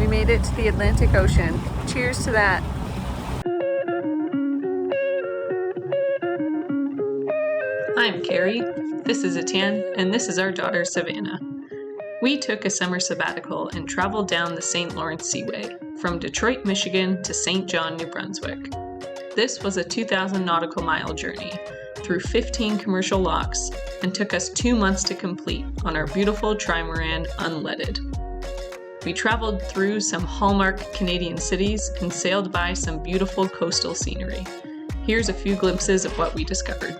We made it to the Atlantic Ocean. Cheers to that. I'm Carrie, this is Etienne, and this is our daughter Savannah. We took a summer sabbatical and traveled down the St. Lawrence Seaway, from Detroit, Michigan to St. John, New Brunswick. This was a 2,000 nautical mile journey through 15 commercial locks and took us 2 months to complete on our beautiful trimaran unleaded. We traveled through some hallmark Canadian cities and sailed by some beautiful coastal scenery. Here's a few glimpses of what we discovered.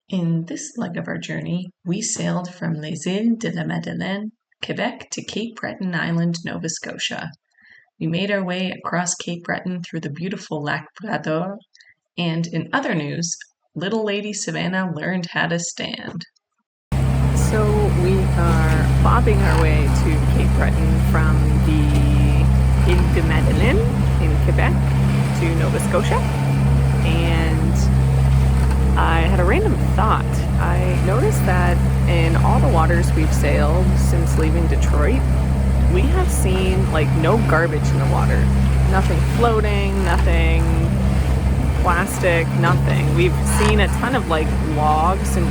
In this leg of our journey, we sailed from Les Îles de la Madeleine, Quebec to Cape Breton Island, Nova Scotia. We made our way across Cape Breton through the beautiful Lac Bras, and in other news, little lady Savannah learned how to stand. So we are bobbing our way to Cape Breton from the Île de Madeleine in Quebec to Nova Scotia, and I had a random thought. I noticed that in all the waters we've sailed since leaving Detroit, we have seen like no garbage in the water. Nothing floating, nothing plastic, nothing. We've seen a ton of like logs and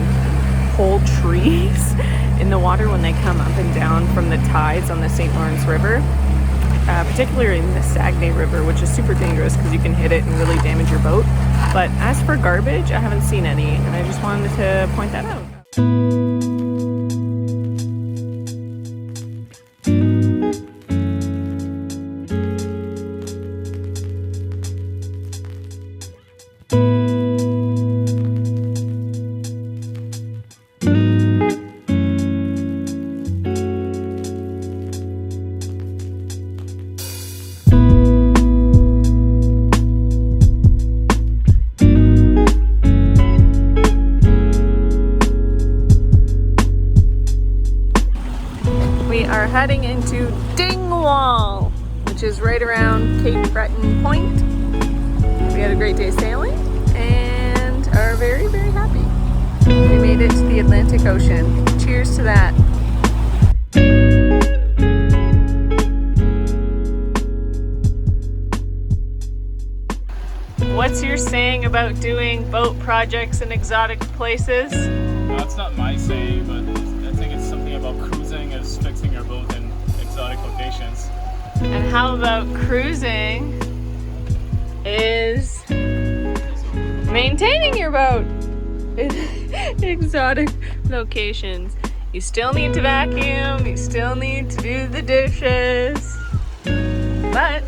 whole trees in the water when they come up and down from the tides on the St. Lawrence River. Particularly in the Saguenay River, which is super dangerous because you can hit it and really damage your boat. But as for garbage, I haven't seen any, and I just wanted to point that out. Heading into Dingwall, which is right around Cape Breton Point. We had a great day sailing and are very, very happy. We made it to the Atlantic Ocean. Cheers to that. What's your saying about doing boat projects in exotic places? That's not my saying, but I think it's something about cruising is fixing your boat in exotic locations. And how about cruising is maintaining your boat in exotic locations. You still need to vacuum, you still need to do the dishes, but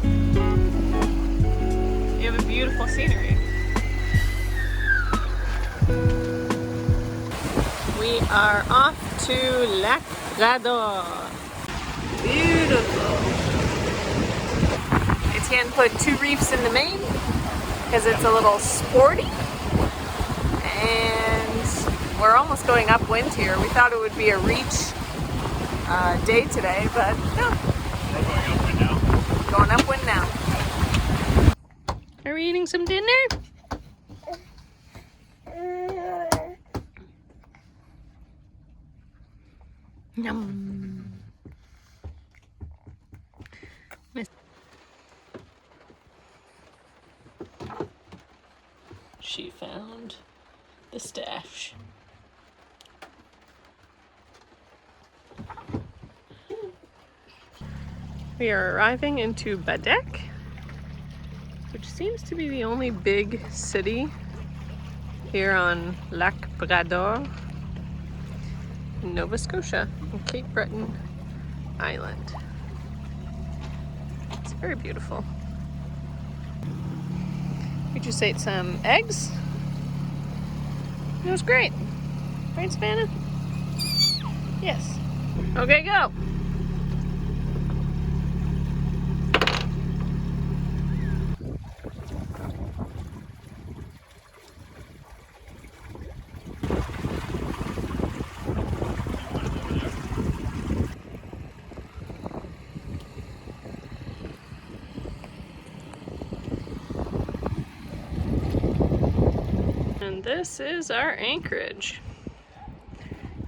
you have a beautiful scenery. We are off to Lac Bras. Beautiful. Etienne put 2 reefs in the main because it's a little sporty, and we're almost going upwind here. We thought it would be a reach day today, but no. We're going upwind now. Going upwind now. Are we eating some dinner? Yum. She found the stash. We are arriving into Baddeck, which seems to be the only big city here on Lac Bras in Nova Scotia, on Cape Breton Island. It's very beautiful. We just ate some eggs. It was great. Right, Savannah? Yes. Okay, go. And this is our anchorage.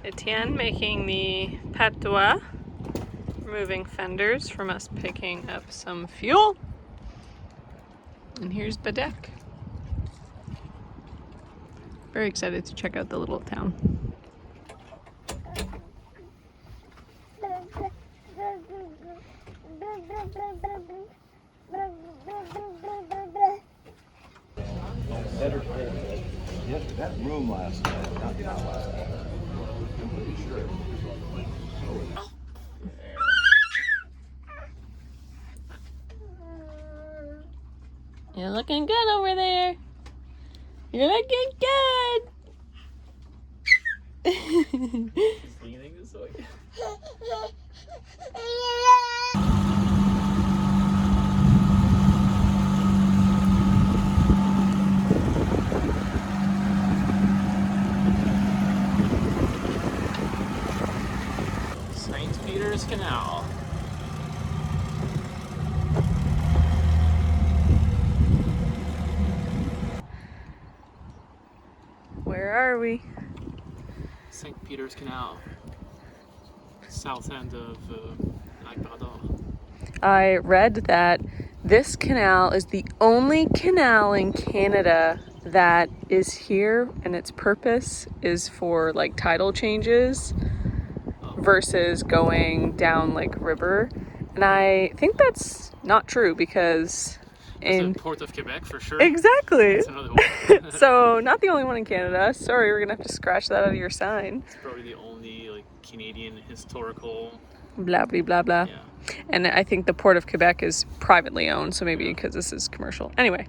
Etienne making the patois, removing fenders from us picking up some fuel. And here's Baddeck. Very excited to check out the little town. That room last night, not last night. I'm pretty sure. You're looking good over there. You're looking good. He's leaning this way. St. Peter's Canal. Where are we? St. Peter's Canal. South end of Lac Bras. I read that this canal is the only canal in Canada that is here, and its purpose is for like tidal changes versus going down like river. And I think that's not true because It's a Port of Quebec for sure. Exactly. That's another one. So not the only one in Canada. Sorry, we're gonna have to scratch that out of your sign. It's probably the only like Canadian historical. Blah blah blah blah. Yeah. And I think the Port of Quebec is privately owned, so maybe because this is commercial. Anyway.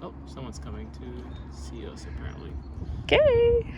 Oh, someone's coming to see us apparently. Okay.